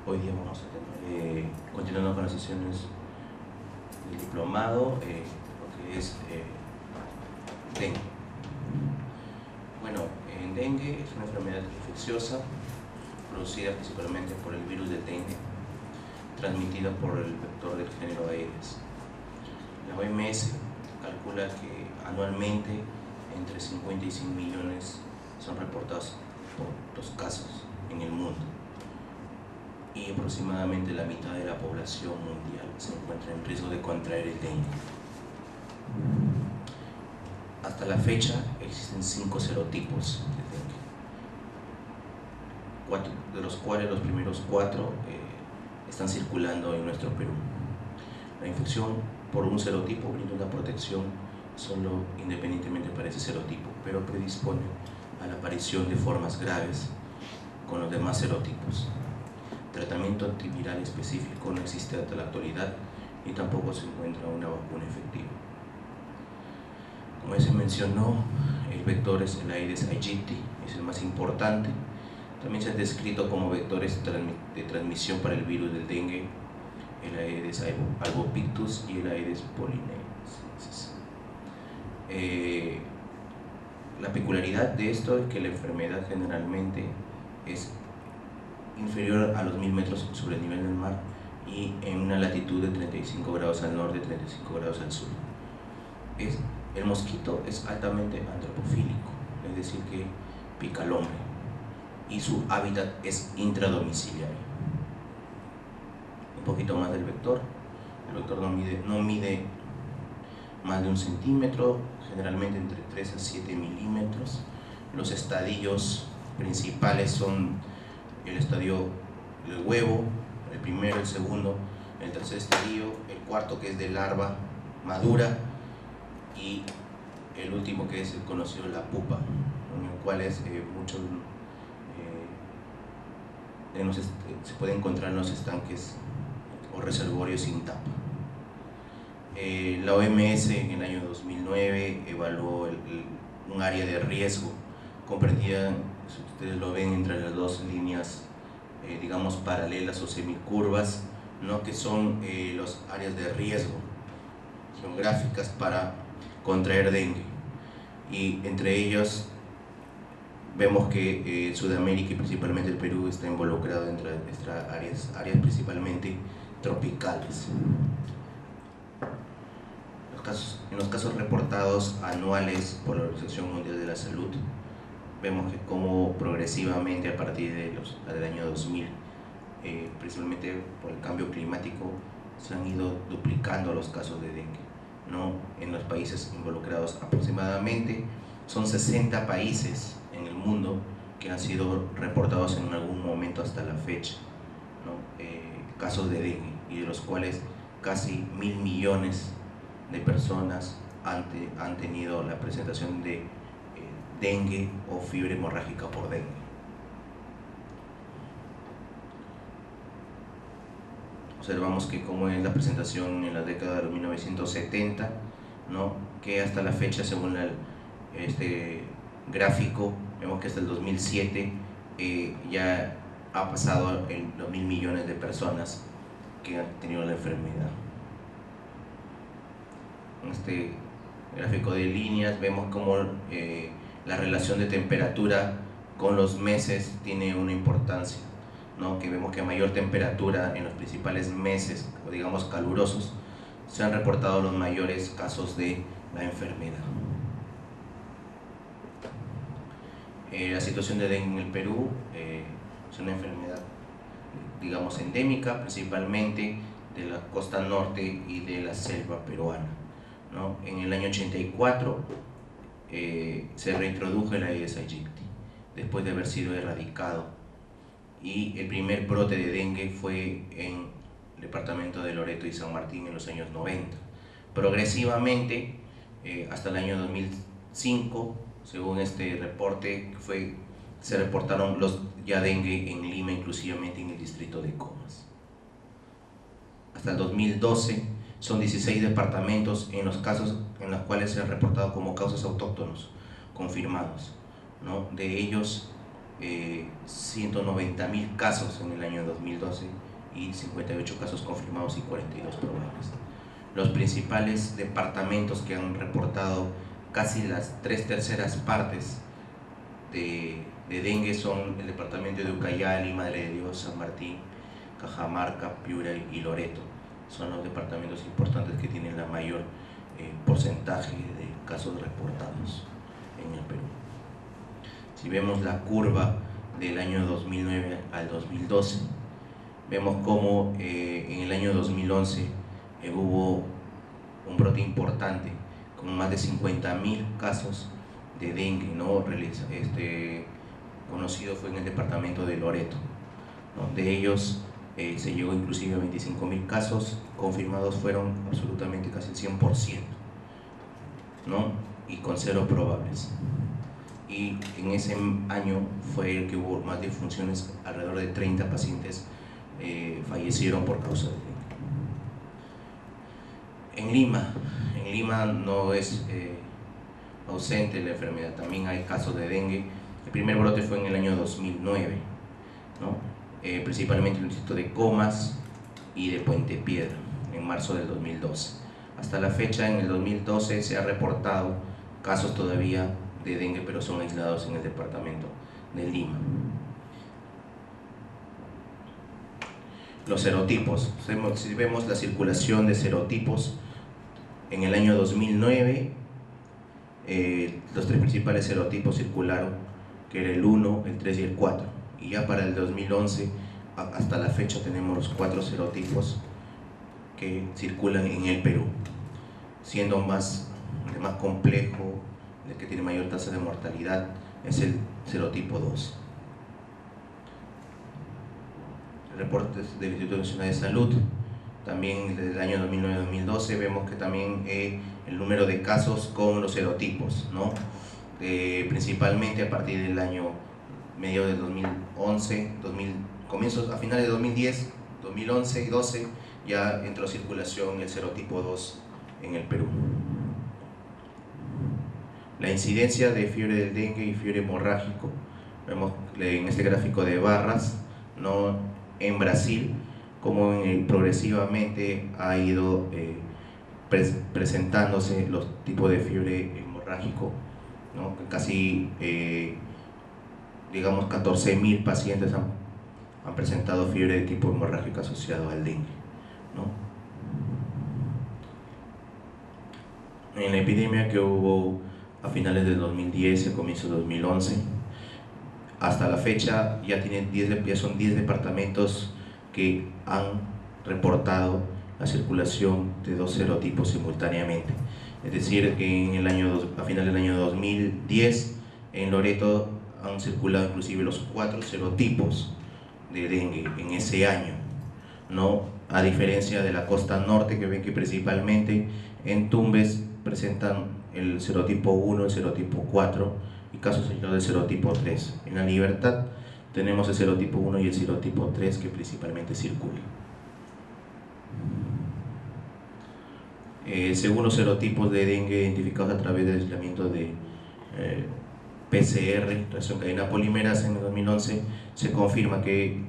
Hoy día vamos a tener, continuando con las sesiones del diplomado, lo que es dengue. Bueno, en dengue es una enfermedad infecciosa producida principalmente por el virus del dengue, transmitida por el vector del género Aedes. La OMS calcula que anualmente entre 50 y 100 millones son reportados por los casos en el mundo, y aproximadamente la mitad de la población mundial se encuentra en riesgo de contraer el dengue. Hasta la fecha existen 5 serotipos de dengue, de los cuales los primeros 4 están circulando en nuestro Perú. La infección por un serotipo brinda una protección solo independientemente para ese serotipo, pero predispone a la aparición de formas graves con los demás serotipos. Tratamiento antiviral específico no existe hasta la actualidad y tampoco se encuentra una vacuna efectiva. Como ya se mencionó, el vector es el Aedes aegypti, es el más importante. También se han descrito como vectores de transmisión para el virus del dengue el Aedes albopictus y el Aedes polinensis. La peculiaridad de esto es que la enfermedad generalmente es inferior a los 1000 metros sobre el nivel del mar y en una latitud de 35 grados al norte y 35 grados al sur. El mosquito es altamente antropofílico, es decir que pica al hombre, y su hábitat es intradomiciliario. Un poquito más del vector. El vector no mide más de 1 centímetro, generalmente entre 3 a 7 milímetros. Los estadios principales son el estadio del huevo, el primero, el segundo, el tercer estadio, el cuarto que es de larva madura y el último que es el conocido la pupa, en el cual muchos se puede encontrar en los estanques o reservorios sin tapa. La OMS en el año 2009 evaluó un área de riesgo comprendida, si ustedes lo ven, entre las dos líneas digamos paralelas o semicurvas, ¿no? Que son las áreas de riesgo geográficas para contraer dengue, y entre ellos vemos que Sudamérica y principalmente el Perú está involucrado dentro de nuestras áreas principalmente tropicales. En los casos reportados anuales por la Organización Mundial de la Salud, vemos que como progresivamente a partir del año 2000, principalmente por el cambio climático, se han ido duplicando los casos de dengue, ¿no? En los países involucrados. Aproximadamente son 60 países en el mundo que han sido reportados en algún momento hasta la fecha, ¿no? Casos de dengue, y de los cuales casi 1000 millones de personas han tenido la presentación de dengue o fiebre hemorrágica por dengue. Observamos que como es la presentación en la década de 1970, ¿no? Que hasta la fecha, según este gráfico, vemos que hasta el 2007 ya ha pasado los 1000 millones de personas que han tenido la enfermedad. En este gráfico de líneas vemos como la relación de temperatura con los meses tiene una importancia, ¿no? Que vemos que a mayor temperatura en los principales meses, o digamos calurosos, se han reportado los mayores casos de la enfermedad. La situación de dengue en el Perú es una enfermedad, digamos, endémica, principalmente de la costa norte y de la selva peruana, ¿no? En el año 84 se reintrodujo el Aedes aegypti después de haber sido erradicado, y el primer brote de dengue fue en el departamento de Loreto y San Martín en los años 90. Progresivamente, hasta el año 2005, según este reporte, se reportaron los dengue en Lima, inclusivamente en el distrito de Comas. Hasta el 2012 son 16 departamentos en los cuales se han reportado como casos autóctonos confirmados, ¿no? De ellos 190.000 casos en el año 2012 y 58 casos confirmados y 42 probables. Los principales departamentos que han reportado casi las 3/3 partes de dengue son el departamento de Ucayali, Madre de Dios, San Martín, Cajamarca, Piura y Loreto. Son los departamentos importantes que tienen la mayor porcentaje de casos reportados en el Perú. Si vemos la curva del año 2009 al 2012, vemos cómo en el año 2011 hubo un brote importante con más de 50.000 casos de dengue, ¿no? Conocido fue en el departamento de Loreto, ¿no? De ellos se llegó inclusive a 25.000 casos, confirmados fueron absolutamente casi el 100%, ¿no? Y con 0 probables. Y en ese año fue el que hubo más defunciones, alrededor de 30 pacientes fallecieron por causa de dengue. En Lima no es ausente la enfermedad, también hay casos de dengue. El primer brote fue en el año 2009, ¿no? Principalmente en el distrito de Comas y de Puente Piedra, en marzo del 2012. Hasta la fecha, en el 2012, se ha reportado casos todavía de dengue, pero son aislados en el departamento de Lima. Los serotipos, si vemos la circulación de serotipos, en el año 2009 los 3 principales serotipos circularon, que era el 1, el 3 y el 4, y ya para el 2011 hasta la fecha tenemos los 4 serotipos que circulan en el Perú, siendo el más complejo, el que tiene mayor tasa de mortalidad, es el serotipo 2. Reportes del Instituto Nacional de Salud, también desde el año 2009-2012 vemos que también el número de casos con los serotipos, ¿no? Principalmente a partir del año medio del 2011, comienzos a finales de 2010, 2011 y 12 ya entró a circulación el serotipo 2 en el Perú. La incidencia de fiebre del dengue y fiebre hemorrágico, vemos en este gráfico de barras, ¿no? En Brasil, como progresivamente ha ido presentándose los tipos de fiebre hemorrágico, ¿no? Casi, digamos, 14.000 pacientes han presentado fiebre de tipo hemorrágico asociado al dengue, ¿no? En la epidemia que hubo a finales del 2010 y a comienzos de 2011, hasta la fecha ya son 10 departamentos que han reportado la circulación de 2 serotipos simultáneamente. Es decir, que a final del año 2010 en Loreto han circulado inclusive los 4 serotipos de dengue en ese año, ¿no? A diferencia de la costa norte, que ven que principalmente en Tumbes presentan el serotipo 1, el serotipo 4 y casos aislados del serotipo 3. En La Libertad tenemos el serotipo 1 y el serotipo 3 que principalmente circulan. Según los serotipos de dengue identificados a través del aislamiento de PCR, reacción cadena polimerasa, en el 2011 se confirma que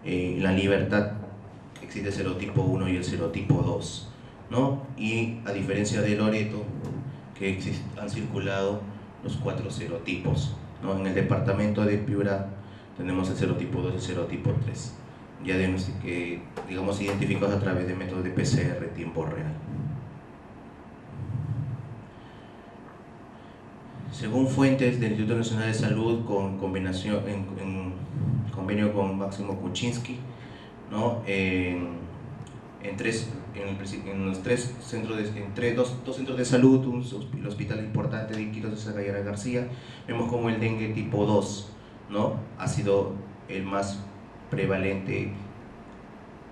en La Libertad existe el serotipo 1 y el serotipo 2, ¿no? Y a diferencia de Loreto, que han circulado los 4 serotipos, ¿no? En el departamento de Piura tenemos el serotipo 2 y el serotipo 3, ya digamos identificados a través de métodos de PCR tiempo real. Según fuentes del Instituto Nacional de Salud, en convenio con Máximo Kuczynski, ¿no? Dos centros de salud, el hospital importante de Iquitos de César Gallardo García, vemos como el dengue tipo 2, ¿no? Ha sido el más prevalente,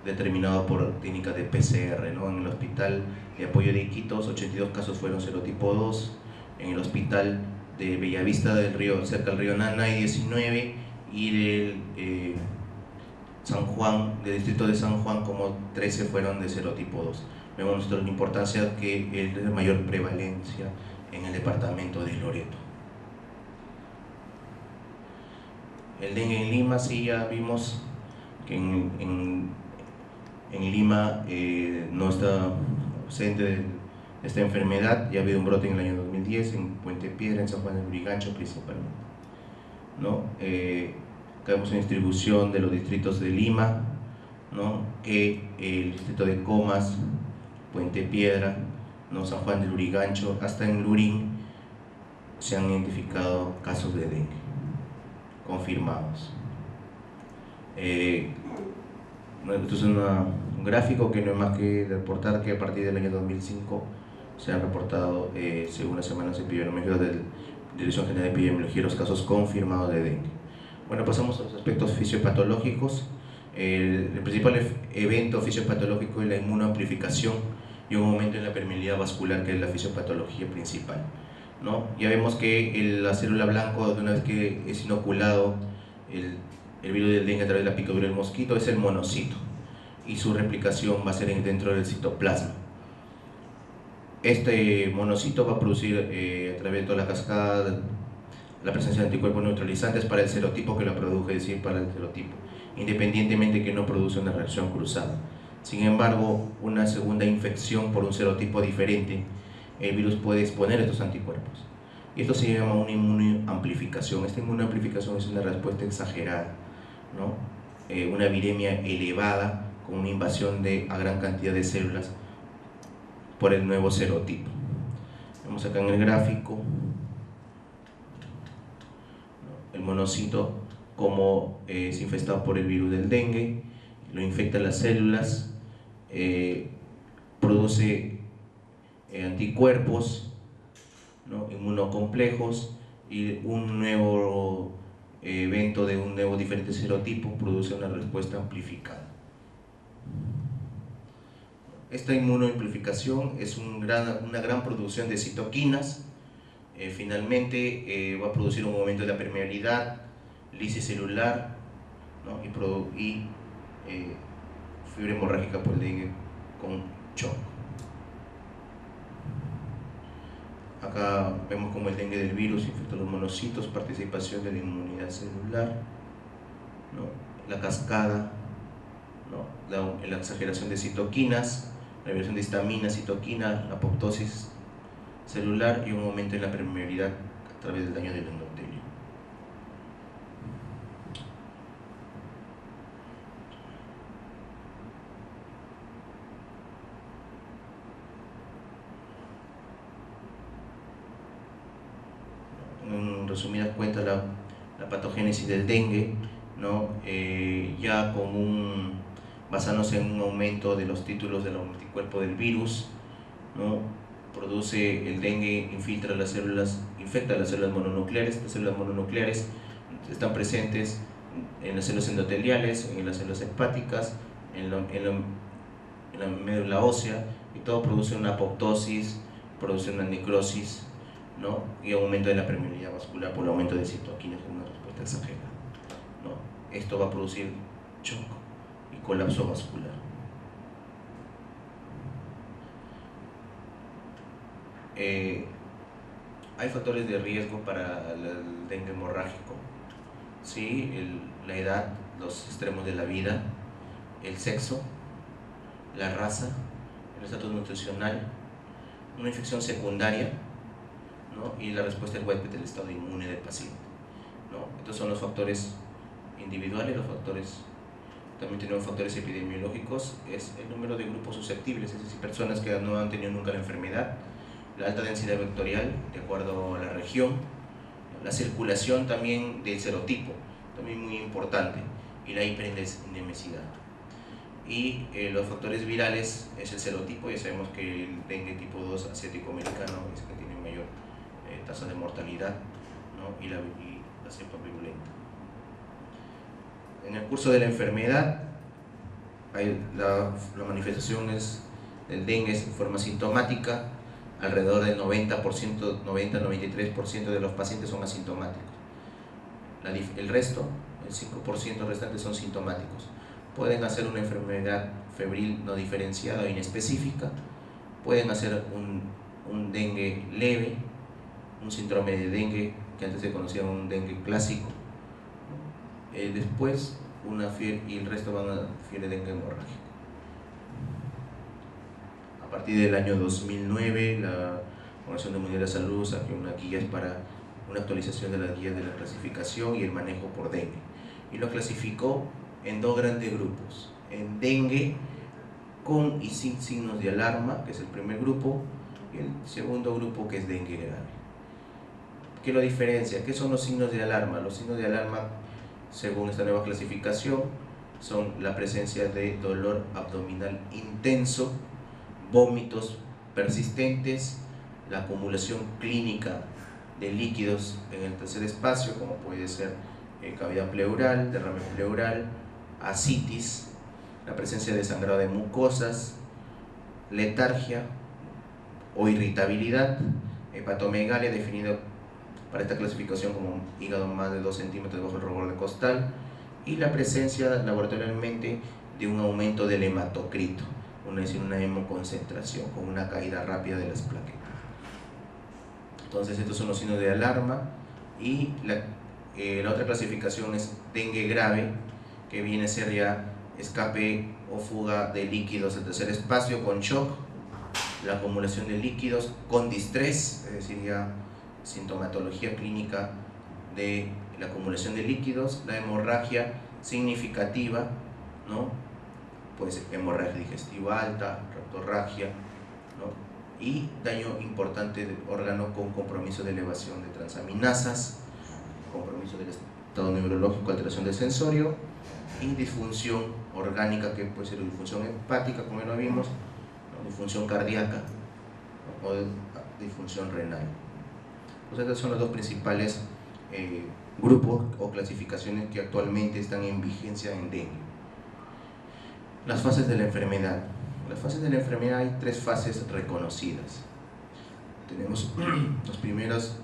determinado por técnicas de PCR, ¿no? En el hospital de apoyo de Iquitos, 82 casos fueron serotipo 2, en el hospital de Bellavista del Río, cerca del río Nana, hay 19, y del del distrito de San Juan, como 13 fueron de serotipo 2. Vemos nosotros la importancia que es de mayor prevalencia en el departamento de Loreto. El dengue en Lima, sí, ya vimos que en Lima no está ausente esta enfermedad. Ya ha habido un brote en el año 2010 en Puente Piedra, en San Juan de Lurigancho principalmente, ¿no? Acá vemos una distribución de los distritos de Lima, ¿no? El distrito de Comas, Puente Piedra, ¿no? San Juan de Lurigancho, hasta en Lurín se han identificado casos de dengue confirmados. Esto es un gráfico que no es más que reportar que a partir del año 2005 se han reportado, según la Semana Epidemiológica de la Dirección General de Epidemiología, los casos confirmados de dengue. Bueno, pasamos a los aspectos fisiopatológicos. El principal evento fisiopatológico es la inmunoamplificación y un aumento en la permeabilidad vascular, que es la fisiopatología principal, ¿no? Ya vemos que la célula blanco, de una vez que es inoculado el virus del dengue a través de la picadura del mosquito, es el monocito, y su replicación va a ser dentro del citoplasma. Este monocito va a producir a través de toda la cascada la presencia de anticuerpos neutralizantes para el serotipo que lo produjo, es decir, para el serotipo, independientemente que no produce una reacción cruzada. Sin embargo, una segunda infección por un serotipo diferente, el virus puede exponer estos anticuerpos. Y esto se llama una inmunoamplificación. Esta inmunoamplificación es una respuesta exagerada, ¿no? Una viremia elevada con una invasión a gran cantidad de células por el nuevo serotipo. Vemos acá en el gráfico el monocito como es infectado por el virus del dengue, lo infecta las células, produce anticuerpos, ¿no? Inmunocomplejos, y un nuevo evento de un nuevo diferente serotipo produce una respuesta amplificada. Esta inmunoamplificación es una gran producción de citoquinas. Finalmente va a producir un aumento de la permeabilidad, lisis celular, ¿no? y fiebre hemorrágica por el dengue con shock. Acá vemos como el dengue del virus infecta los monocitos, participación de la inmunidad celular, ¿no? La cascada, ¿no? La exageración de citoquinas, la liberación de histamina, citoquina, la apoptosis celular y un aumento en la permeabilidad a través del daño del endotelio. En resumidas cuentas, la patogénesis del dengue, ¿no? Ya basándose en un aumento de los títulos del anticuerpo del virus, ¿no? Produce el dengue, infiltra las células, infecta las células mononucleares. Las células mononucleares están presentes en las células endoteliales, en las células hepáticas, en la médula ósea, y todo produce una apoptosis, produce una necrosis, ¿no? Y aumento de la permeabilidad vascular por el aumento de citoquinas, una respuesta exagerada, ¿no? Esto va a producir shock y colapso vascular. Hay factores de riesgo para el dengue hemorrágico, ¿sí? La edad, los extremos de la vida, el sexo, la raza, el estatus nutricional, una infección secundaria, ¿no? Y la respuesta del huésped del estado inmune del paciente, ¿no? Estos son los factores individuales. También tenemos factores epidemiológicos, es el número de grupos susceptibles, es decir, personas que no han tenido nunca la enfermedad, la alta densidad vectorial de acuerdo a la región, la circulación también del serotipo, también muy importante, y la hiperendemicidad. Y los factores virales es el serotipo. Ya sabemos que el dengue tipo 2 asiático-americano es el que tiene mayor tasa de mortalidad, ¿no? y la cepa virulenta. En el curso de la enfermedad, la manifestación del dengue es en forma sintomática. Alrededor del 90-93% de los pacientes son asintomáticos. El resto, el 5% restante, son sintomáticos. Pueden hacer una enfermedad febril no diferenciada o inespecífica, pueden hacer un dengue leve, un síndrome de dengue que antes se conocía un dengue clásico, después una fiebre, y el resto van a fiebre dengue hemorrágico. A partir del año 2009, la Organización Mundial de la Salud sacó una guía para una actualización de las guías de la clasificación y el manejo por dengue, y lo clasificó en dos grandes grupos: en dengue con y sin signos de alarma, que es el primer grupo, y el segundo grupo, que es dengue grave. ¿Qué lo diferencia? ¿Qué son los signos de alarma? Los signos de alarma, según esta nueva clasificación, son la presencia de dolor abdominal intenso, vómitos persistentes, la acumulación clínica de líquidos en el tercer espacio, como puede ser cavidad pleural, derrame pleural, ascitis, la presencia de sangrado de mucosas, letargia o irritabilidad, hepatomegalia, definido para esta clasificación como un hígado más de 2 centímetros bajo el reborde costal, y la presencia laboratorialmente de un aumento del hematocrito, una hemoconcentración con una caída rápida de las plaquetas. Entonces estos son los signos de alarma. Y la otra clasificación es dengue grave, que viene a ser ya escape o fuga de líquidos al tercer espacio con shock, la acumulación de líquidos con distrés, es decir, ya sintomatología clínica de la acumulación de líquidos, la hemorragia significativa, ¿no? Pues hemorragia digestiva alta, rectorragia, ¿no? Y daño importante del órgano con compromiso de elevación de transaminasas, compromiso del estado neurológico, alteración del sensorio y disfunción orgánica, que puede ser disfunción hepática, como ya lo vimos, ¿no? Disfunción cardíaca, ¿no? O disfunción renal. Pues estos son los dos principales grupos o clasificaciones que actualmente están en vigencia en dengue. Las fases de la enfermedad. Las fases de la enfermedad, hay 3 fases reconocidas. Tenemos los primeros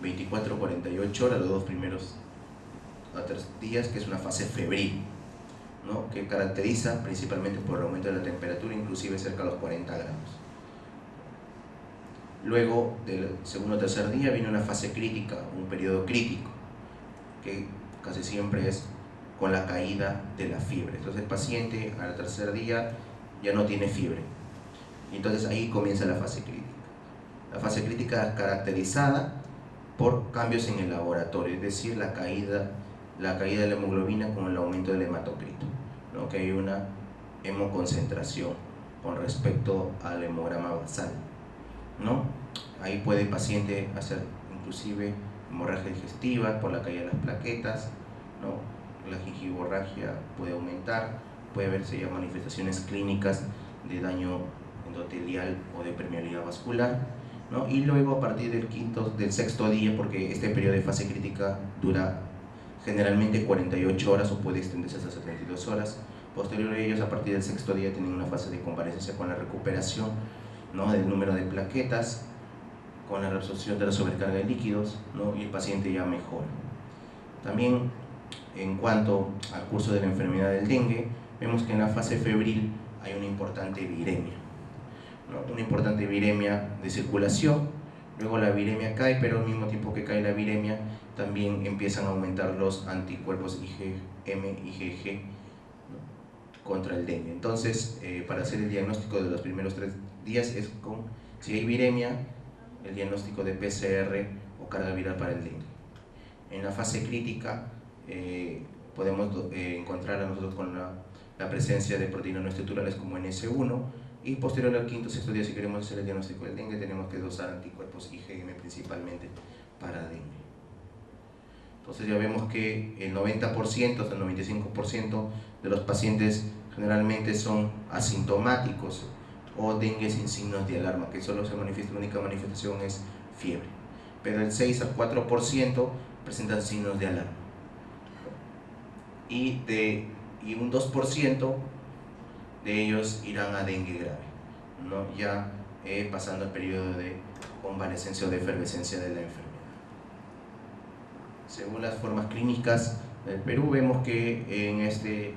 24-48 horas, los 2 primeros a 3 días, que es una fase febril, ¿no? Que caracteriza principalmente por el aumento de la temperatura, inclusive cerca de los 40 grados. Luego del segundo o tercer día viene una fase crítica, un periodo crítico, que casi siempre es con la caída de la fiebre. Entonces el paciente al tercer día ya no tiene fiebre, y entonces ahí comienza la fase crítica. La fase crítica es caracterizada por cambios en el laboratorio, es decir, la caída de la hemoglobina con el aumento del hematocrito, ¿no? Que hay una hemoconcentración con respecto al hemograma basal, ¿no? Ahí puede el paciente hacer inclusive hemorragia digestiva por la caída de las plaquetas, ¿no? La gingivorragia puede aumentar, puede verse ya manifestaciones clínicas de daño endotelial o de permeabilidad vascular, ¿no? Y luego a partir del sexto día, porque este periodo de fase crítica dura generalmente 48 horas o puede extenderse hasta 72 horas, posterior a ellos, a partir del sexto día, tienen una fase de convalecencia con la recuperación, ¿no? Del número de plaquetas, con la reabsorción de la sobrecarga de líquidos, ¿no? Y el paciente ya mejora. También, en cuanto al curso de la enfermedad del dengue, vemos que en la fase febril hay una importante viremia, ¿no? Una importante viremia de circulación. Luego la viremia cae, pero al mismo tiempo que cae la viremia también empiezan a aumentar los anticuerpos IgM y IgG, ¿no? Contra el dengue. Entonces, para hacer el diagnóstico de los primeros 3 días es con, si hay viremia, el diagnóstico de PCR o carga viral para el dengue. En la fase crítica podemos encontrar a nosotros con la presencia de proteínas no estructurales como NS1, y posterior al quinto o sexto día, si queremos hacer el diagnóstico del dengue, tenemos que dosar anticuerpos IgM principalmente para dengue. Entonces ya vemos que el 90% hasta el 95% de los pacientes generalmente son asintomáticos o dengue sin signos de alarma, que solo se manifiesta, la única manifestación es fiebre, pero el 6 al 4% presentan signos de alarma, y un 2% de ellos irán a dengue grave, ¿no? Ya pasando al periodo de convalecencia o de efervescencia de la enfermedad. Según las formas clínicas del Perú, vemos que en este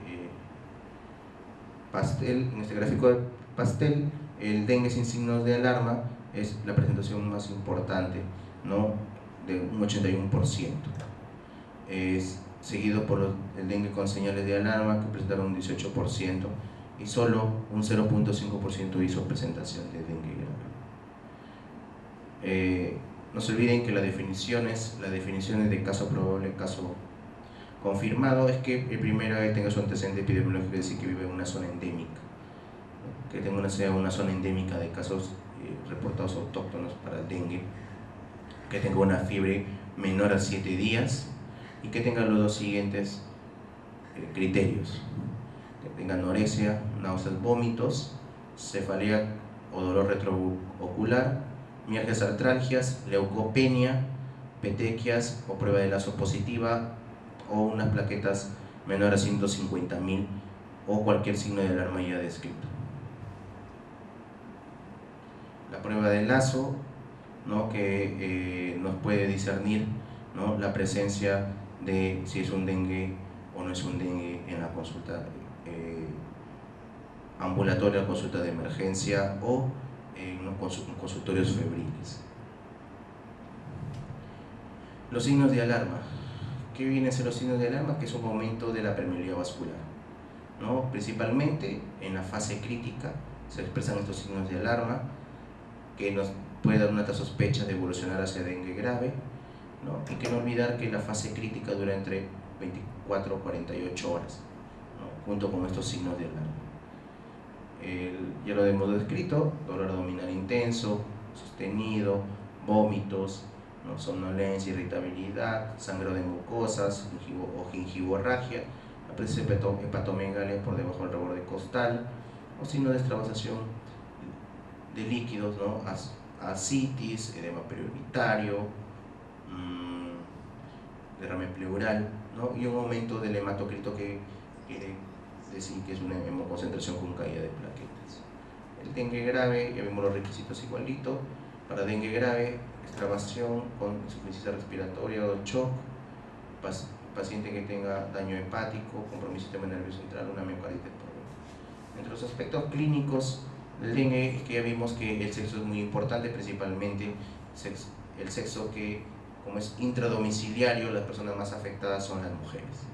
gráfico de pastel, el dengue sin signos de alarma es la presentación más importante, ¿no? De un 81%. seguido por el dengue con señales de alarma, que presentaron un 18%, y solo un 0.5% hizo presentación de dengue grave. No se olviden que las definiciones de caso probable, caso confirmado, es que el primero tenga su antecedente epidemiológico, es decir, que vive en una zona endémica, ¿no? Que tenga una zona endémica de casos reportados autóctonos para el dengue, que tenga una fiebre menor a 7 días y que tenga los dos siguientes criterios: que tenga anorexia, náuseas, vómitos, cefalea o dolor retroocular, mialgias, artralgias, leucopenia, petequias o prueba de lazo positiva, o unas plaquetas menor a 150.000 o cualquier signo de alarma ya descrito. La prueba de lazo, ¿no?, que nos puede discernir, ¿no?, la presencia de si es un dengue o no es un dengue en la consulta ambulatoria, consulta de emergencia o en consultorios febriles. Los signos de alarma. ¿Qué vienen a ser los signos de alarma? Que es un aumento de la permeabilidad vascular, ¿no? Principalmente en la fase crítica se expresan estos signos de alarma, que nos puede dar una sospecha de evolucionar hacia dengue grave, ¿no? Y que no olvidar que la fase crítica dura entre 24 o 48 horas, ¿no?, junto con estos signos de alarma. Ya lo hemos descrito: dolor abdominal intenso, sostenido, vómitos, ¿no?, somnolencia, irritabilidad, sangrado de mucosas o gingivorragia, la presencia de hepatomegalia por debajo del reborde costal, o signo de extravasación de líquidos, ¿no?, ascitis, edema periorbitario, derrame pleural, ¿no?, y un aumento del hematocrito, que quiere decir que es una hemoconcentración con caída de plaquetas. El dengue grave, ya vimos los requisitos igualito. Para dengue grave, extravasación con insuficiencia respiratoria o shock, paciente que tenga daño hepático, compromiso del sistema nervioso central, una miocarditis por dentro. Entre los aspectos clínicos del dengue, es que ya vimos que el sexo es muy importante, principalmente el sexo que, como es intradomiciliario, las personas más afectadas son las mujeres,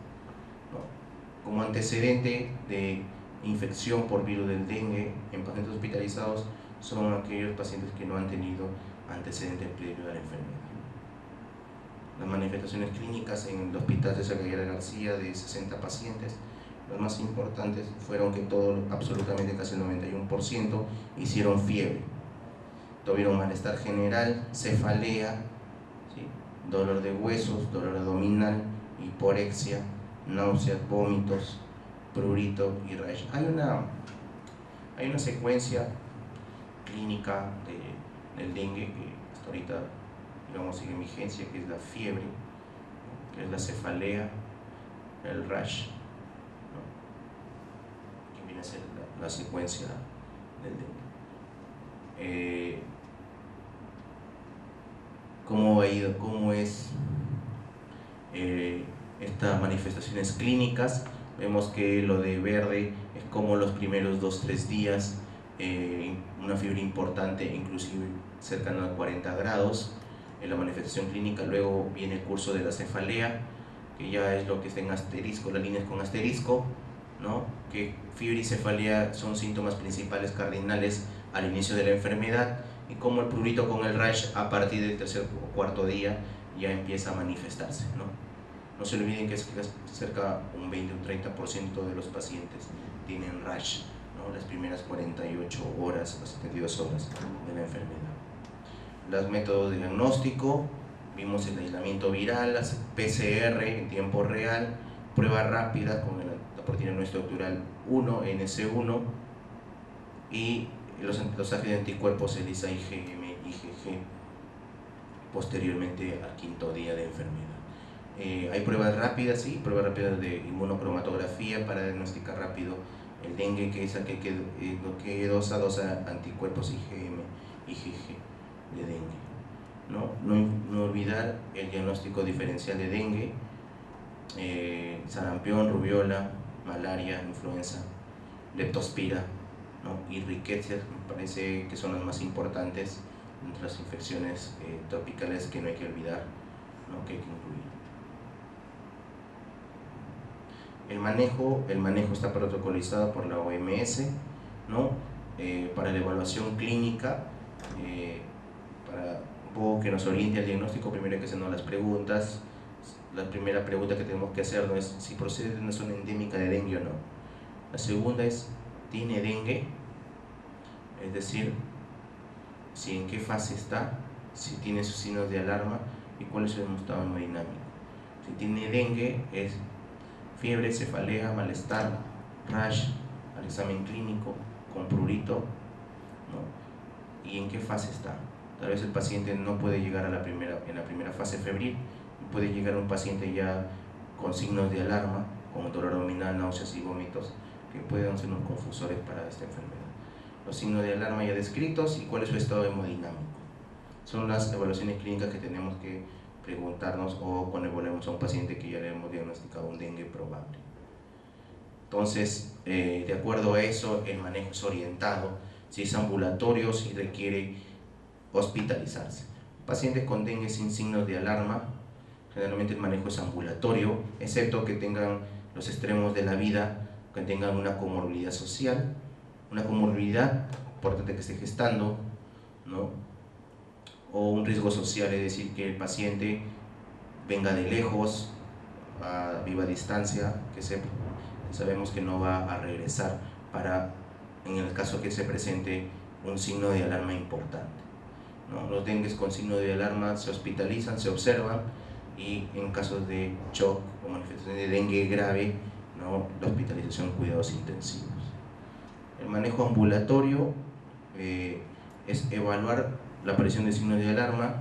¿no? Como antecedente de infección por virus del dengue en pacientes hospitalizados son aquellos pacientes que no han tenido antecedentes previos a la enfermedad. Las manifestaciones clínicas en el hospital de César Gayarre García, de 60 pacientes, los más importantes fueron que todos, absolutamente casi el 91%, hicieron fiebre, tuvieron malestar general, cefalea, ¿sí?, dolor de huesos, dolor abdominal, hiporexia, náuseas, vómitos, prurito y rash. Hay una secuencia clínica del dengue que hasta ahorita, digamos, sigue en vigencia, que es la fiebre, ¿no?, que es la cefalea, el rash, ¿no?, que viene a ser la secuencia del dengue. ¿Cómo es estas manifestaciones clínicas? Vemos que lo de verde es como los primeros 2-3 días, una fiebre importante, inclusive cercana a 40 grados en la manifestación clínica. Luego viene el curso de la cefalea, que ya es lo que está en asterisco, las líneas con asterisco, ¿no?, que fiebre y cefalea son síntomas principales cardinales al inicio de la enfermedad, y como el prurito con el rash a partir del tercer o cuarto día ya empieza a manifestarse, ¿no? No se olviden que cerca un 20 o 30% de los pacientes tienen rash, ¿no?, las primeras 48 horas o 72 horas de la enfermedad. Los métodos de diagnóstico: vimos el aislamiento viral, las PCR en tiempo real, prueba rápida con la proteína no estructural 1, NC1, y los ácidos de anticuerpos ELISA, IgM, IgG, posteriormente al 5.º día de enfermedad. Hay pruebas rápidas, sí, pruebas rápidas de inmunocromatografía para diagnosticar rápido el dengue, que es aquel que dosa anticuerpos IgM, IgG de dengue. No olvidar el diagnóstico diferencial de dengue: sarampión, rubiola, malaria, influenza, leptospira, ¿no?, y riqueza. Me parece que son las más importantes entre las infecciones tropicales que no hay que olvidar, ¿no?, que hay que incluir. El manejo está protocolizado por la OMS, ¿no? Para la evaluación clínica, para un poco que nos oriente al diagnóstico, primero hay que hacernos las preguntas. La primera pregunta que tenemos que hacer no es si procede de una zona endémica de dengue o no. La segunda es, ¿tiene dengue? Es decir, si en qué fase está, si tiene sus signos de alarma y cuál es su estado hemodinámico. Si tiene dengue es fiebre, cefalea, malestar, rash, al examen clínico, con prurito, ¿no? ¿Y en qué fase está? Tal vez el paciente no puede llegar en la primera fase febril, puede llegar un paciente ya con signos de alarma, como dolor abdominal, náuseas y vómitos, que pueden ser unos confusores para esta enfermedad. Los signos de alarma ya descritos y cuál es su estado hemodinámico. Son las evaluaciones clínicas que tenemos que preguntarnos o cuando evaluamos a un paciente que ya le hemos diagnosticado un dengue probable. Entonces, de acuerdo a eso, el manejo es orientado, si es ambulatorio, si requiere hospitalizarse. Pacientes con dengue sin signos de alarma, generalmente el manejo es ambulatorio, excepto que tengan los extremos de la vida, que tengan una comorbilidad social, una comorbilidad, importante que esté gestando, ¿no? O un riesgo social, es decir, que el paciente venga de lejos, a viva distancia, que sabemos que no va a regresar en el caso que se presente un signo de alarma importante, ¿no? Los dengues con signo de alarma se hospitalizan, se observan, y en casos de shock o manifestación de dengue grave, ¿no?, la hospitalización, cuidados intensivos. El manejo ambulatorio es evaluar la aparición de signos de alarma,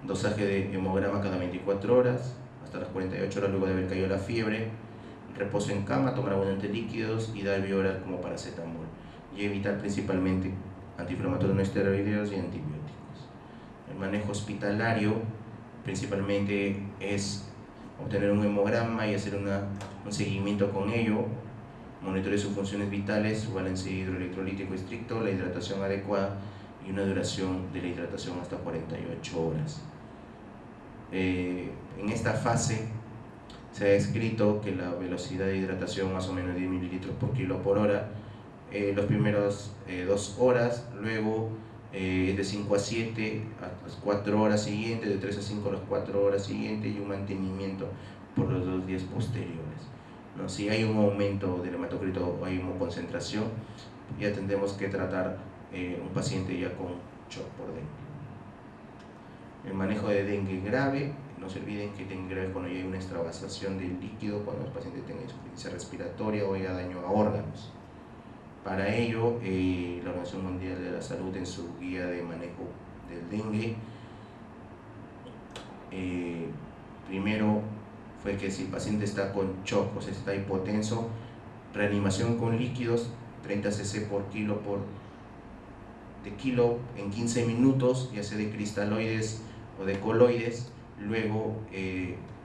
dosaje de hemograma cada 24 horas, hasta las 48 horas luego de haber caído la fiebre, reposo en cama, tomar abundantes líquidos y dar vía oral como paracetamol, y evitar principalmente antiinflamatorios no esteroideos y antibióticos. El manejo hospitalario principalmente es obtener un hemograma y hacer un seguimiento con ello, monitorear sus funciones vitales, su balance hidroelectrolítico estricto, la hidratación adecuada y una duración de la hidratación hasta 48 horas. En esta fase se ha descrito que la velocidad de hidratación más o menos 10 mililitros por kilo por hora, los primeros 2 horas, luego de 5 a 7 a las 4 horas siguientes, de 3 a 5 a las 4 horas siguientes, y un mantenimiento por los 2 días posteriores, ¿no? Si hay un aumento del hematocrito o hay una concentración, ya tendremos que tratar un paciente ya con shock por dengue. El manejo de dengue grave, no se olviden que dengue grave es cuando ya hay una extravasación del líquido, cuando el paciente tenga insuficiencia respiratoria o haya daño a órganos. Para ello, la Organización Mundial de la Salud, en su guía de manejo del dengue, primero fue que si el paciente está con shock, o sea, está hipotenso, reanimación con líquidos, 30 cc por kilo en 15 minutos, ya sea de cristaloides o de coloides. Luego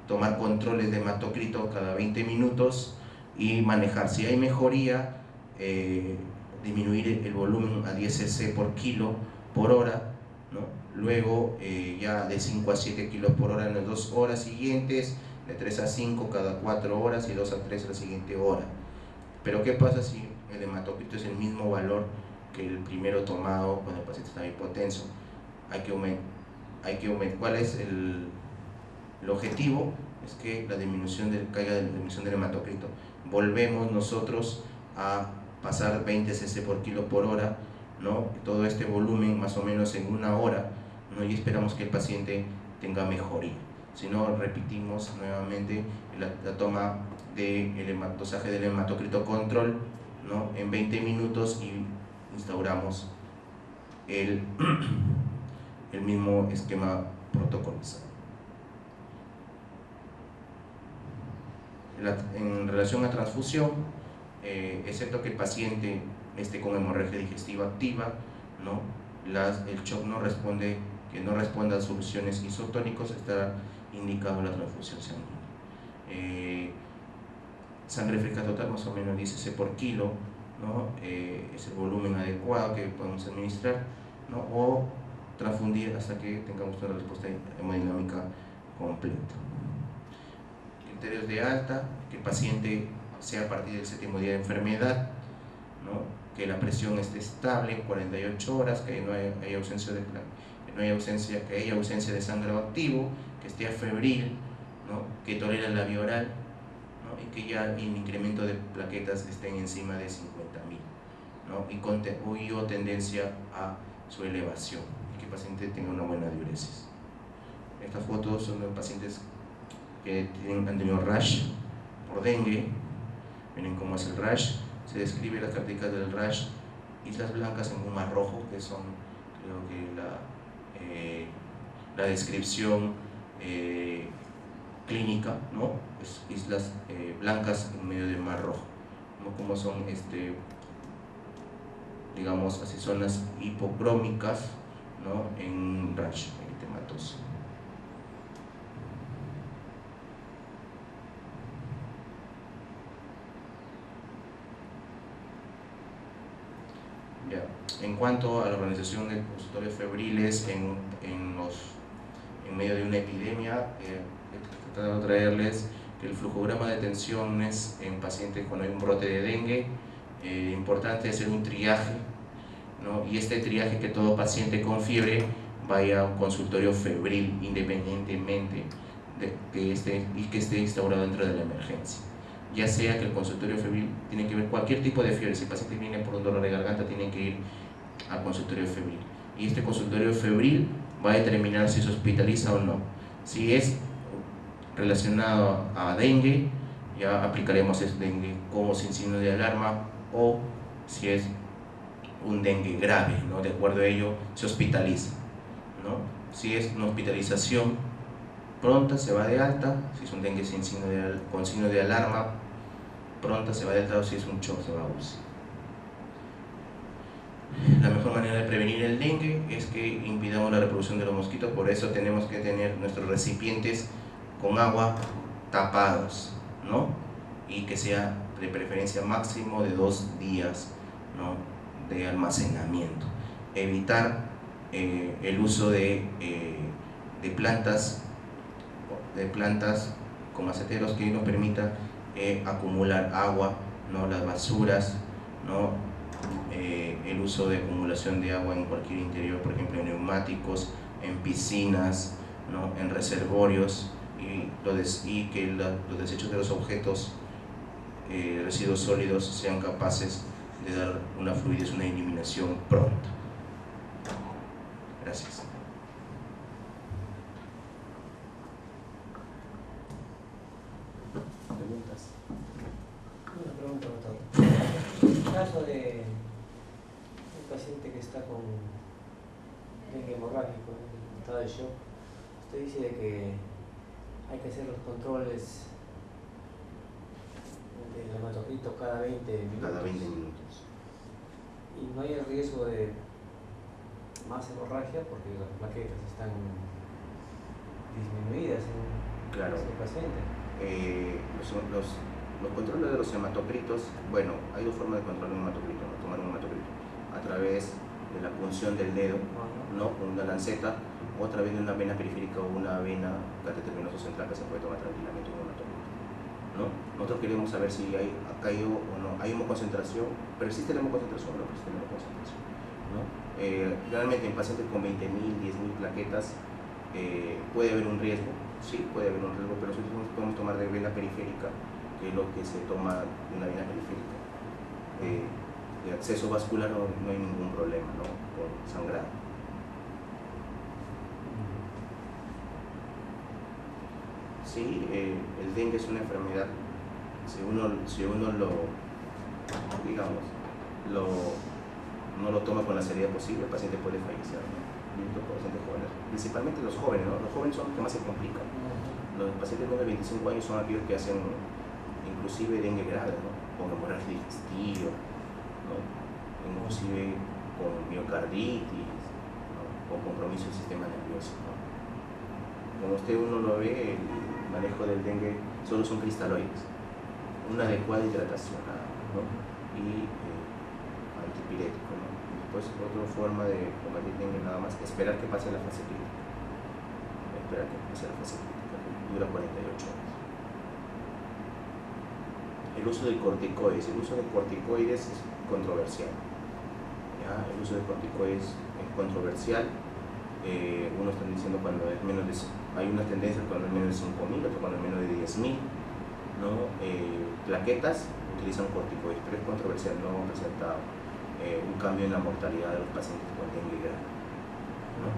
tomar controles de hematocrito cada 20 minutos y manejar. Si hay mejoría, disminuir el volumen a 10 cc por kilo por hora, ¿no? Luego ya de 5 a 7 kilos por hora en las 2 horas siguientes, de 3 a 5 cada 4 horas y 2 a 3 la siguiente hora. Pero ¿qué pasa si el hematocrito es el mismo valor que el primero tomado cuando el paciente está hipotenso? Hay que aumentar. ¿Cuál es el objetivo? Es que la disminución caiga de la disminución del hematocrito. Volvemos nosotros a pasar 20 cc por kilo por hora, ¿no? Todo este volumen más o menos en 1 hora, ¿no? Y esperamos que el paciente tenga mejoría. Si no, repetimos nuevamente la toma del dosaje del hematocrito control, ¿no?, en 20 minutos, y instauramos el mismo esquema protocolizado. En relación a transfusión, excepto que el paciente esté con hemorragia digestiva activa, ¿no?, el shock que no responda a soluciones isotónicos, está indicado la transfusión sanguínea. Sangre fresca total más o menos 10 cc por kilo, ¿no? Es el volumen adecuado que podemos administrar, ¿no?, o transfundir hasta que tengamos una respuesta hemodinámica completa. criterios de alta, que el paciente sea a partir del 7º día de enfermedad, ¿no? Que la presión esté estable en 48 horas, que no haya ausencia de sangrado activo, que esté febril, ¿no? Que tolere la vía oral, ¿no? Y que ya el incremento de plaquetas estén encima de 50.000, ¿no? Y o tendencia a su elevación, y que el paciente tenga una buena diuresis. Estas fotos son de pacientes que han tenido rash por dengue. Miren cómo es el rash, se describe las características del rash, islas blancas en un mar rojo, que son, creo que la descripción clínica, ¿no? Es islas blancas en medio del mar rojo, ¿no? Como son, digamos así, zonas hipocrómicas, ¿no? En rash eritematoso. Ya. En cuanto a la organización de consultorios febriles en medio de una epidemia, he tratado de traerles que el flujograma de tensiones en pacientes cuando hay un brote de dengue, importante hacer un triaje, ¿no? Y este triaje, que todo paciente con fiebre vaya a un consultorio febril independientemente de que esté instaurado dentro de la emergencia. Ya sea que el consultorio febril tiene que ver cualquier tipo de fiebre, si el paciente viene por un dolor de garganta, tiene que ir al consultorio febril. Y este consultorio febril va a determinar si se hospitaliza o no. Si es relacionado a dengue, ya aplicaremos el dengue como sin signo de alarma, o si es un dengue grave, ¿no? De acuerdo a ello se hospitaliza, ¿no? Si es una hospitalización pronta, se va de alta. Si es un dengue con signo de alarma, pronta se va de alta, o si es un shock, se va a UCI. La mejor manera de prevenir el dengue es que impidamos la reproducción de los mosquitos, por eso tenemos que tener nuestros recipientes con agua tapados, ¿no? Y que sea de preferencia máximo de 2 días, ¿no? De almacenamiento. Evitar el uso de plantas con maceteros que nos permita acumular agua, ¿no? Las basuras, ¿no? El uso de acumulación de agua en cualquier interior, por ejemplo en neumáticos, en piscinas, ¿no? En reservorios, y que los desechos de los objetos, residuos sólidos, sean capaces de dar una fluidez, una eliminación pronta. Gracias. ¿Preguntas? Una pregunta, doctor. En el caso de un paciente que está con dengue hemorrágico, en estado de shock, usted dice de que hay que hacer los controles del hematocrito cada 20 minutos. Cada 20 minutos. Y no hay el riesgo de más hemorragia porque las plaquetas están disminuidas en ese paciente. Los controles de los hematocritos, bueno, hay 2 formas de controlar un hematocrito, ¿no? Tomar un hematocrito a través de la punción del dedo, ¿no? Con una lanceta, o a través de una vena periférica o una vena catetervenosa central, que se puede tomar tranquilamente un hematocrito, ¿no? Nosotros queremos saber si ha caído o no, hay hemoconcentración, persiste la hemoconcentración o no persiste la hemoconcentración, ¿no? Realmente en pacientes con 20.000, 10.000 plaquetas puede haber un riesgo, sí, puede haber un riesgo, pero nosotros podemos tomar de vena periférica, que es lo que se toma de una vena periférica. De acceso vascular no hay ningún problema, ¿no? Con sangrado. Sí, el dengue es una enfermedad, si uno no lo toma con la seriedad posible, el paciente puede fallecer, ¿no? Pacientes jóvenes, principalmente los jóvenes, ¿no? Los jóvenes son los que más se complican. Los pacientes de 25 años son aquellos que hacen inclusive dengue grave, ¿no? Con hemorragia digestiva, ¿no? Inclusive con miocarditis, ¿no? Con compromiso del sistema nervioso, ¿no? Como uno lo ve, el manejo del dengue solo son cristaloides, una adecuada hidratación, ¿no? Y antipirético, ¿no? Después, otra forma de combatir dengue nada más, esperar que pase la fase crítica. Esperar que pase la fase crítica, que dura 48 horas. El uso de corticoides. El uso de corticoides es controversial. ¿Ya? El uso de corticoides es controversial. Unos están diciendo cuando es menos de, hay una tendencia cuando es menos de 5.000, otro cuando es menos de 10.000, ¿no? Plaquetas utilizan corticoides, pero es controversial, no ha presentado un cambio en la mortalidad de los pacientes con dengue grave, ¿no?